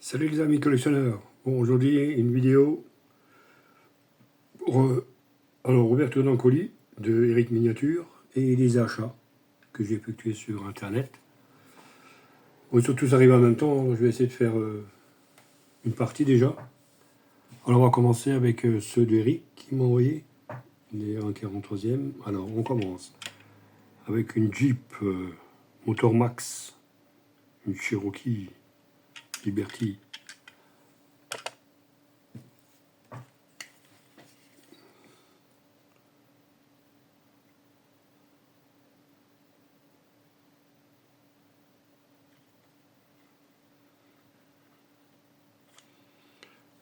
Salut les amis collectionneurs. Bon, aujourd'hui une vidéo pour ouverture d'un colis de Eric Miniature et des achats que j'ai effectués sur internet. Bon, surtout ça arrive en même temps, je vais essayer de faire une partie déjà. Alors on va commencer avec ceux d'Eric qui m'a envoyé, les 1,43e. Alors on commence avec une Jeep Motor Max, une Cherokee Liberty.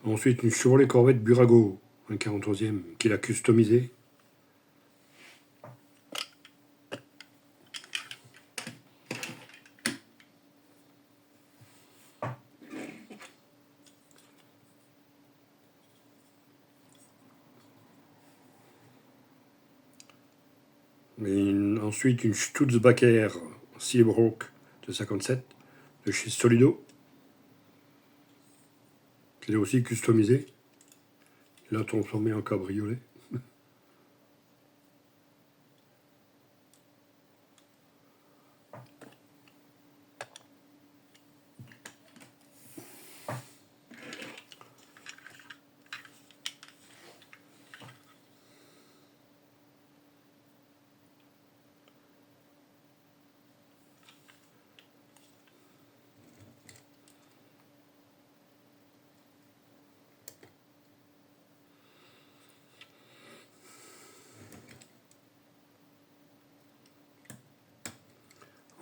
Ensuite, une Chevrolet Corvette Burago, un 43e, qu'il a customisé. Ensuite, une Stutzbacher Silverhawk de 57 de chez Solido, qu'il a aussi customisé. Il a transformé en cabriolet.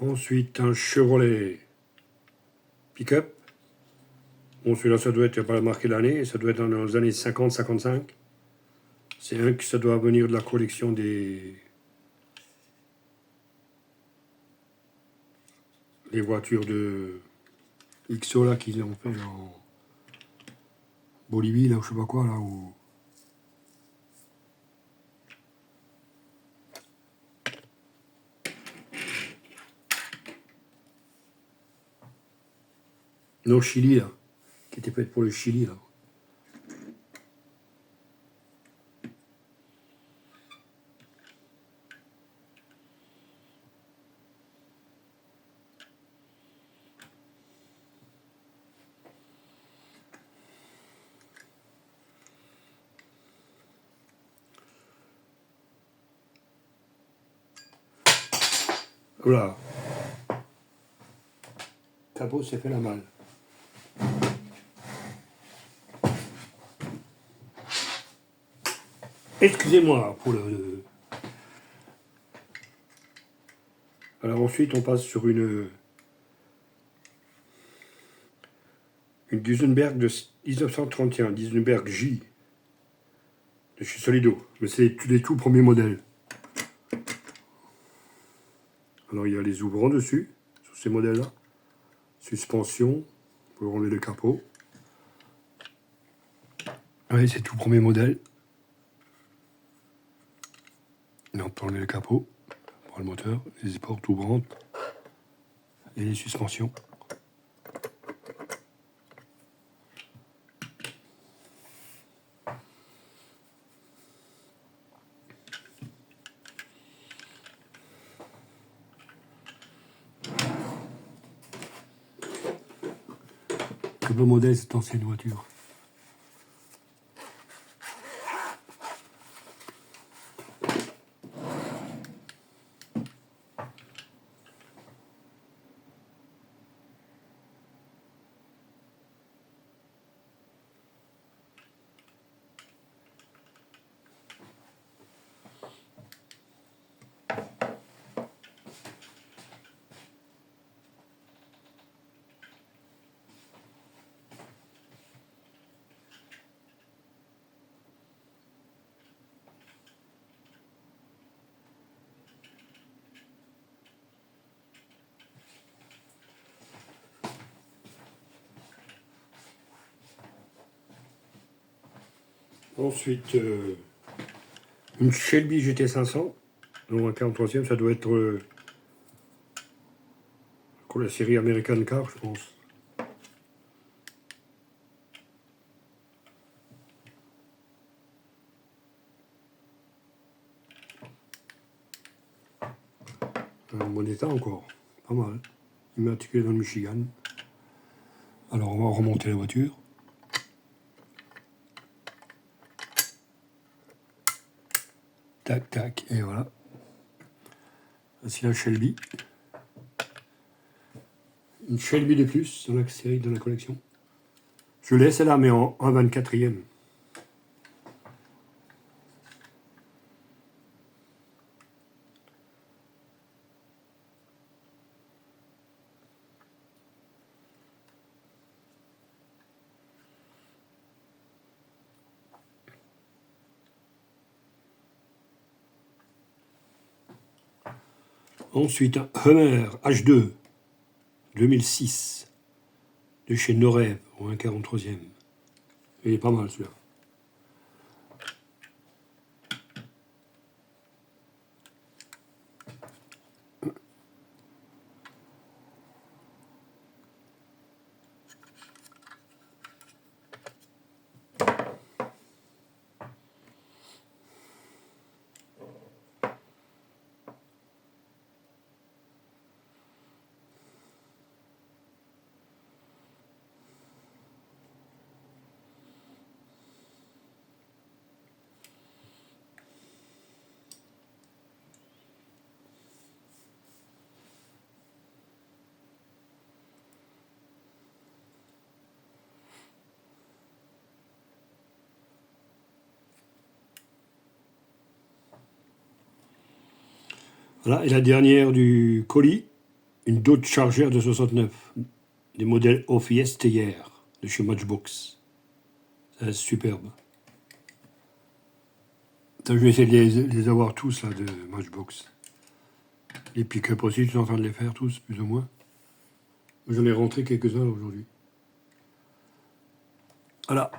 Ensuite, un Chevrolet pick-up. Bon, celui-là, ça doit être, il n'y a pas marqué l'année, ça doit être dans les années 50-55. C'est un que ça doit venir de la collection des voitures de XO là qu'ils ont fait en Bolivie, là, ou je sais pas quoi, là, où... Non, au Chili, là, qui était faite pour le Chili, là. Voilà. Le capot s'est fait la malle. Excusez-moi pour le... Alors ensuite, on passe sur une Duesenberg de 1931, Duesenberg J, de chez Solido. Mais c'est les tout premiers modèles. Alors il y a les ouvrants dessus, sur ces modèles-là. Suspension, pour enlever le capot. Oui, c'est tout premier modèle. Et on peut enlever le capot pour le moteur, les portes ouvrantes et les suspensions. Que beau modèle cette ancienne voiture. Ensuite, une Shelby GT500, donc un 43e, ça doit être la série American Car, je pense. Un bon état encore. Pas mal. Immatriculé dans le Michigan. Alors, on va remonter la voiture. Tac, tac, et voilà. Voici la Shelby. Une Shelby de plus dans la série, dans la collection. Je l'ai, celle-là, mais en 24e. Ensuite, un Hummer H2 2006 de chez Norev, au 1,43e. Il est pas mal celui-là. Voilà, et la dernière du colis, une Dodge Charger de 69, des modèles Off-Yes hier, de chez Matchbox. C'est superbe. Je vais essayer de les avoir tous, là, de Matchbox. Les pick-up aussi, je suis en train de les faire tous, plus ou moins. J'en ai rentré quelques-uns aujourd'hui. Voilà,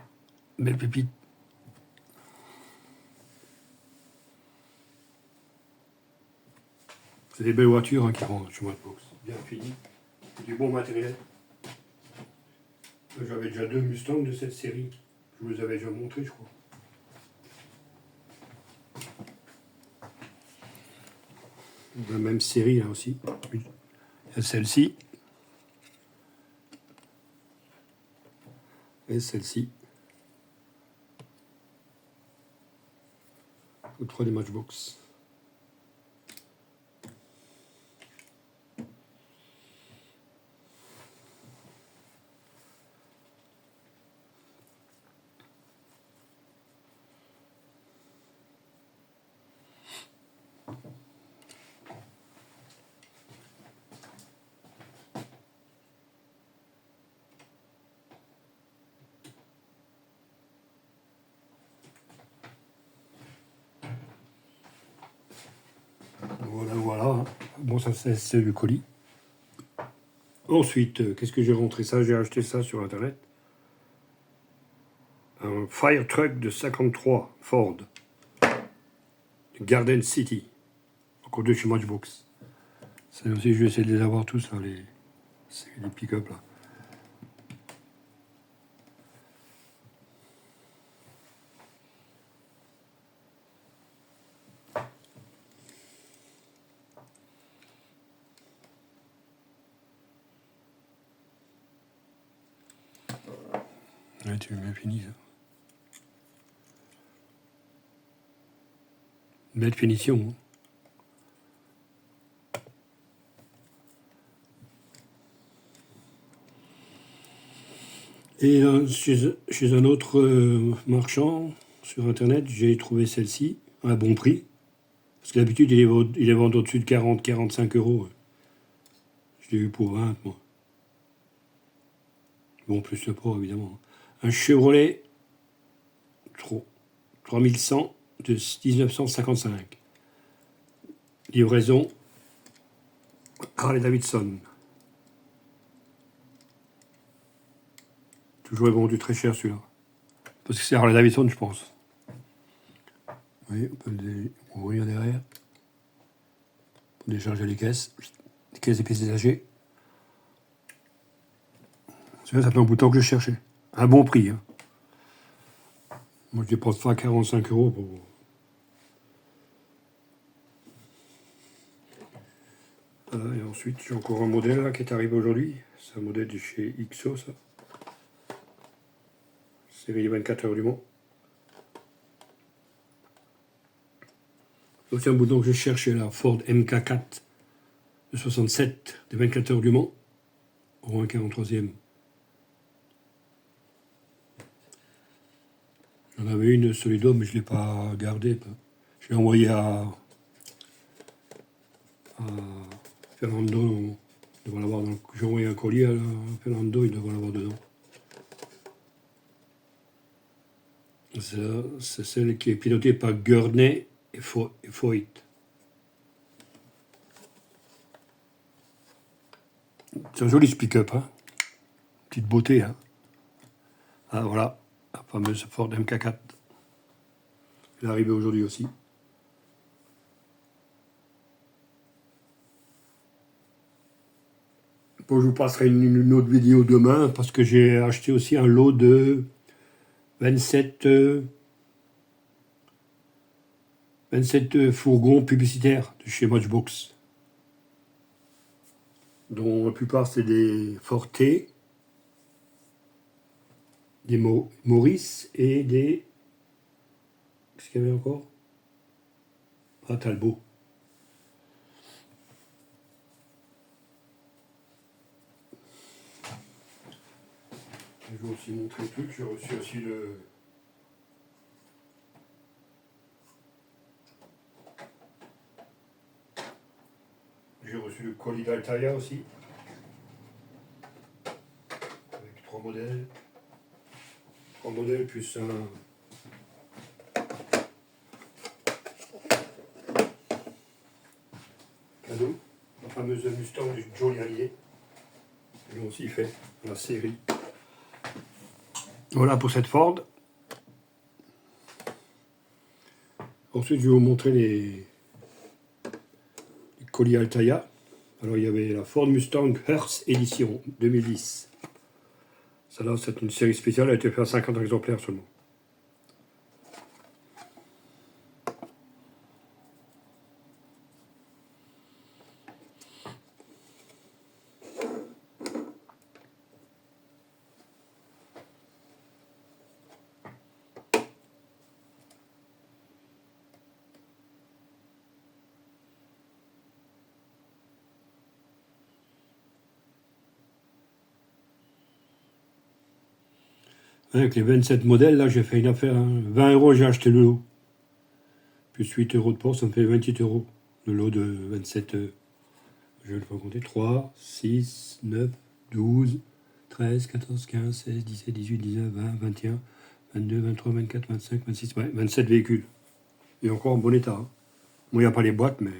belle pépite. C'est des belles voitures qui rentrent chez Matchbox. Bien fini. Du bon matériel. J'avais déjà 2 Mustangs de cette série. Je vous les avais déjà montrés, je crois. La même série, là aussi. Il y a celle-ci. Et celle-ci. Ou 3 des Matchbox. Voilà, voilà. Bon, ça c'est le colis. Ensuite, qu'est-ce que j'ai rentré ça? J'ai acheté ça sur Internet. Un Fire Truck de 53 Ford. Garden City. Encore deux chez Matchbox. Ça aussi, je vais essayer de les avoir tous, là, les pick-up, là. Ouais, tu bien fini, ça. Belle finition. Hein. Et chez un autre marchand, sur Internet, j'ai trouvé celle-ci, à un bon prix. Parce que d'habitude, il les vend au-dessus de 40-45 euros. Je l'ai eu pour 20, moi. Bon, plus le port, évidemment. Un Chevrolet 3100 de 1955. Livraison Harley Davidson. Toujours vendu très cher celui-là. Parce que c'est Harley Davidson, je pense. Oui, on peut ouvrir derrière. Pour décharger les caisses. Les caisses des pièces détachées. Ça fait un bout de temps que je cherchais. Un bon prix. Hein. Moi, je dépense pas 45 euros pour. Ensuite, j'ai encore un modèle là, qui est arrivé aujourd'hui. C'est un modèle de chez XO, ça. Série 24 heures du Mans. C'est un bouton que je cherchais là, Ford MK4 de 67 des 24 heures du Mans, au 1,43e. J'en avais une Solido, mais je ne l'ai pas gardée. Je l'ai envoyée à Fernando. J'ai envoyé un colis à Fernando, il devrait l'avoir dedans. C'est celle qui est pilotée par Gurney et Foyt. C'est un joli speak-up, hein. Petite beauté, hein. Ah voilà, la fameuse Ford MK4. Elle est arrivée aujourd'hui aussi. Bon, je vous passerai une autre vidéo demain parce que j'ai acheté aussi un lot de 27 fourgons publicitaires de chez Matchbox, dont la plupart c'est des Forte, des Maurice et des... Qu'est-ce qu'il y avait encore? Ah, Talbot. Je vais aussi montrer le truc, j'ai reçu aussi le... J'ai reçu le colis d'Altaïa aussi, avec 3 modèles. 3 modèles plus un... cadeau, la fameuse Mustang du Johnny Hallyday. Ils l'ont aussi fait, la série. Voilà pour cette Ford. Ensuite, je vais vous montrer les colis Altaïa. Alors, il y avait la Ford Mustang Hearst Edition 2010. Celle-là, c'est une série spéciale, elle a été faite à 50 exemplaires seulement. Avec les 27 modèles, là, j'ai fait une affaire. Hein. 20 euros, j'ai acheté le lot. Plus 8 euros de port, ça me fait 28 euros. Le lot de 27, je vais le faire compter. 3, 6, 9, 12, 13, 14, 15, 16, 17, 18, 19, 20, 21, 22, 23, 24, 25, 26, ouais, 27 véhicules. Et encore en bon état. Hein. Bon, il n'y a pas les boîtes, mais...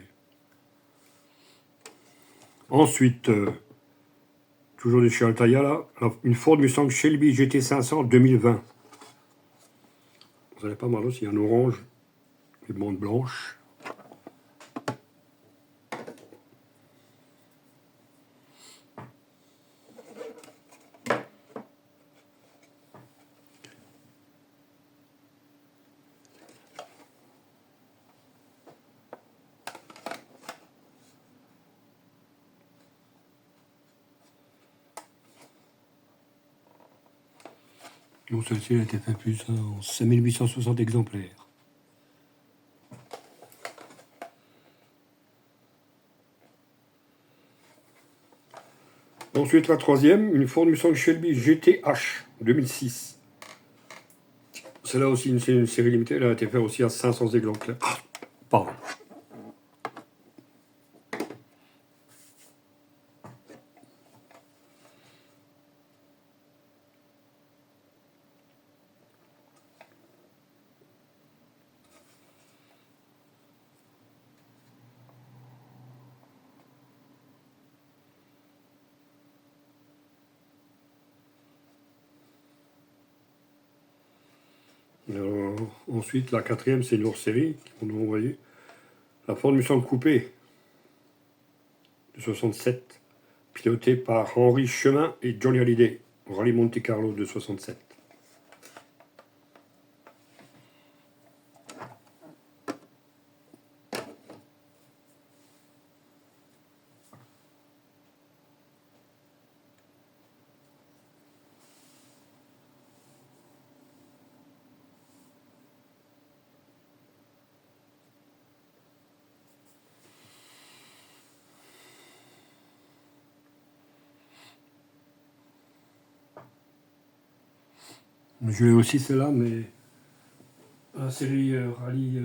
Ensuite, toujours de chez Altaïa, là, une Ford Mustang Shelby GT500 2020. Vous allez pas mal aussi, un orange, une bande blanche. Donc celle-ci a été faite plus en 5860 exemplaires. Ensuite, la troisième, une Ford Mustang Shelby GTH 2006. Celle-là aussi, c'est une série limitée. Elle a été faite aussi à 500 exemplaires. Pardon. Alors, ensuite, la quatrième, c'est une hors-série qu'on a envoyée. La Ford Mustang Coupé de 67, pilotée par Henri Chemin et Johnny Hallyday, au Rallye Monte Carlo de 67. Je l'ai aussi celle-là, mais la série rallye,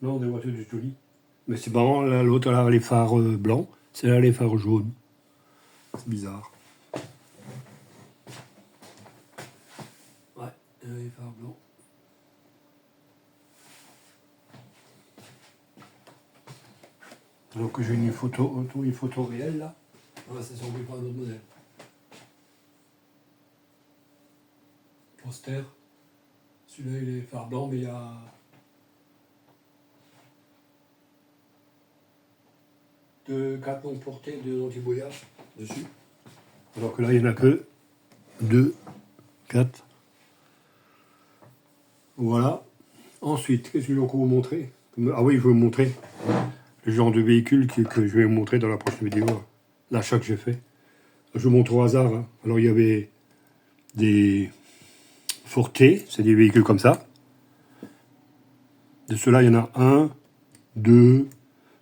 non, des voitures du Joli. Mais c'est marrant, l'autre elle a les phares blancs, celle-là les phares jaunes. C'est bizarre. Ouais, les phares blancs. Donc j'ai une photo réelle là. Ah, ça semble pas un autre modèle. Poster. Celui-là il est phare blanc, mais il y a quatre longues portées de anti-brouillard dessus. Alors que là il n'y en a que 2, 4. Voilà. Ensuite, qu'est-ce que je vais encore vous montrer? Ah oui, je vais vous montrer le genre de véhicule que je vais vous montrer dans la prochaine vidéo. L'achat que j'ai fait. Je vous montre au hasard. Hein. Alors il y avait des Forte, c'est des véhicules comme ça. De ceux-là, il y en a 1, 2,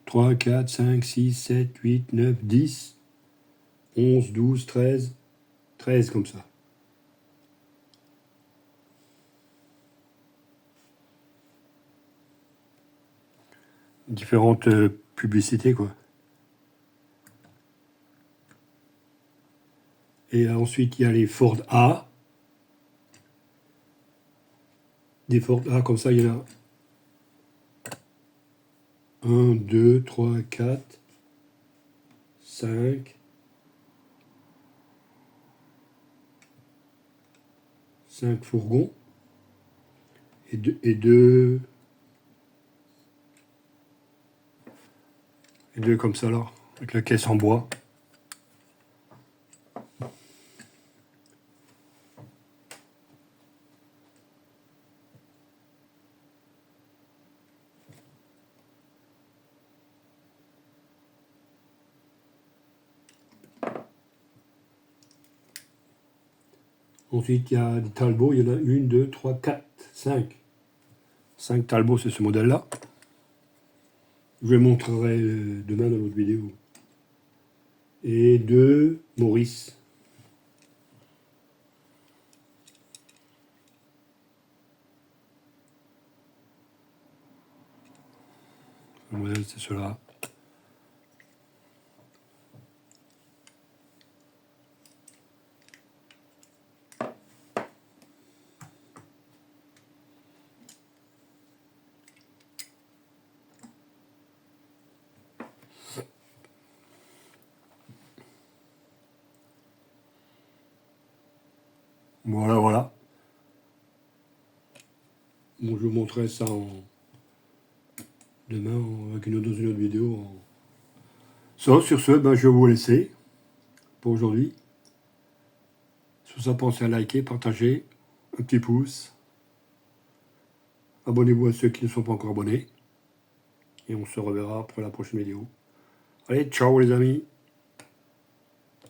3, 4, 5, 6, 7, 8, 9, 10, 11, 12, 13, 13 comme ça. Différentes publicités, quoi. Et ensuite, il y a les Ford A. Des Ford A, comme ça, il y en a 1, 2, 3, 4, 5, 5 fourgons. Et deux comme ça, là, avec la caisse en bois. Ensuite, il y a des Talbot, il y en a 1, 2, 3, 4, 5. 5 Talbot, c'est ce modèle-là. Je le montrerai demain dans l'autre vidéo. Et 2 Maurice. Le modèle, c'est cela. Voilà. Bon, je vous montrerai ça demain dans une autre vidéo. Sur ce, ben, je vais vous laisser pour aujourd'hui. Sur ça, pensez à liker, partager, un petit pouce. Abonnez-vous à ceux qui ne sont pas encore abonnés. Et on se reverra pour la prochaine vidéo. Allez, ciao les amis!